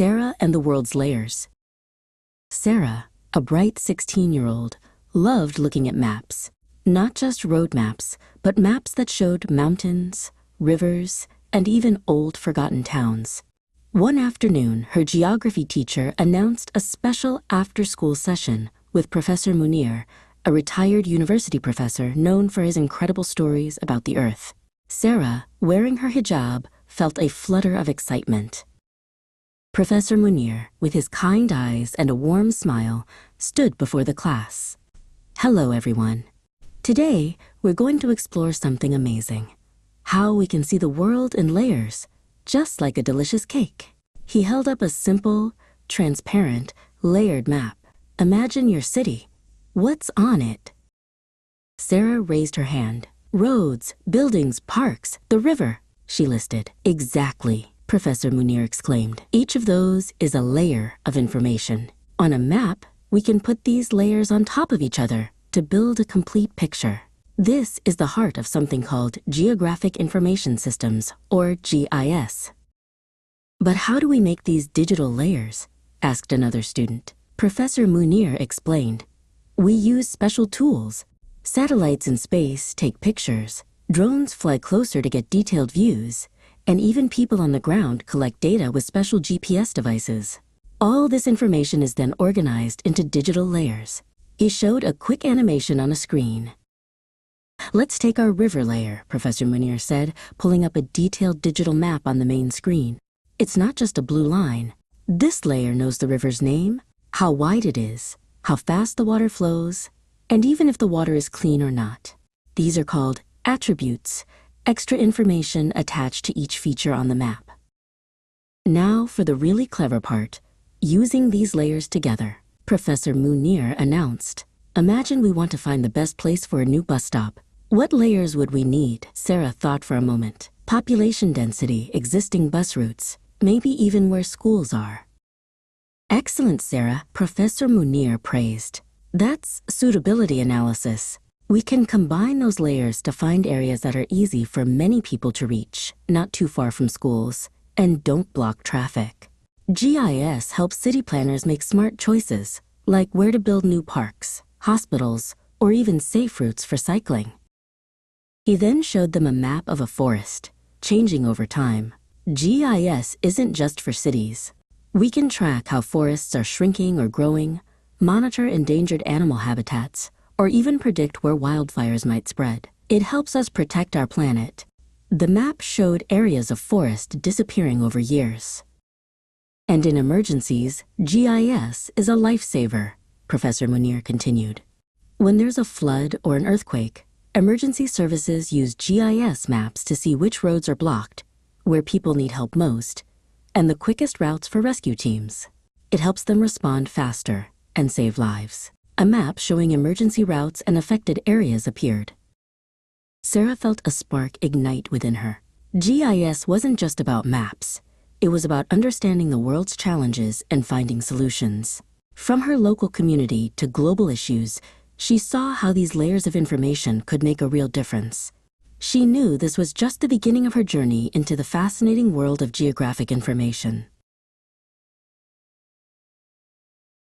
Sarah and the World's Layers. Sarah, a bright 16-year-old, loved looking at maps. Not just road maps, but maps that showed mountains, rivers, and even old forgotten towns. One afternoon, her geography teacher announced a special after-school session with Professor Munir, a retired university professor known for his incredible stories about the Earth. Sarah, wearing her hijab, felt a flutter of excitement. Professor Munir, with his kind eyes and a warm smile, stood before the class. Hello, everyone. Today, we're going to explore something amazing. How we can see the world in layers, just like a delicious cake. He held up a simple, transparent, layered map. Imagine your city. What's on it? Sarah raised her hand. Roads, buildings, parks, the river, she listed. Exactly, Professor Munir exclaimed. Each of those is a layer of information. On a map, we can put these layers on top of each other to build a complete picture. This is the heart of something called Geographic Information Systems, or GIS. But how do we make these digital layers? Asked another student. Professor Munir explained. We use special tools. Satellites in space take pictures, drones fly closer to get detailed views, and even people on the ground collect data with special GPS devices. All this information is then organized into digital layers. He showed a quick animation on a screen. Let's take our river layer, Professor Munir said, pulling up a detailed digital map on the main screen. It's not just a blue line. This layer knows the river's name, how wide it is, how fast the water flows, and even if the water is clean or not. These are called attributes, extra information attached to each feature on the map. Now for the really clever part, using these layers together. Professor Munir announced, imagine we want to find the best place for a new bus stop. What layers would we need? Sarah thought for a moment. Population density, existing bus routes, maybe even where schools are. Excellent, Sarah, Professor Munir praised. That's suitability analysis. We can combine those layers to find areas that are easy for many people to reach, not too far from schools, and don't block traffic. GIS helps city planners make smart choices, like where to build new parks, hospitals, or even safe routes for cycling. He then showed them a map of a forest, changing over time. GIS isn't just for cities. We can track how forests are shrinking or growing, monitor endangered animal habitats, or even predict where wildfires might spread. It helps us protect our planet. The map showed areas of forest disappearing over years. And in emergencies, GIS is a lifesaver, Professor Munir continued. When there's a flood or an earthquake, emergency services use GIS maps to see which roads are blocked, where people need help most, and the quickest routes for rescue teams. It helps them respond faster and save lives. A map showing emergency routes and affected areas appeared. Sarah felt a spark ignite within her. GIS wasn't just about maps. It was about understanding the world's challenges and finding solutions. From her local community to global issues, she saw how these layers of information could make a real difference. She knew this was just the beginning of her journey into the fascinating world of geographic information.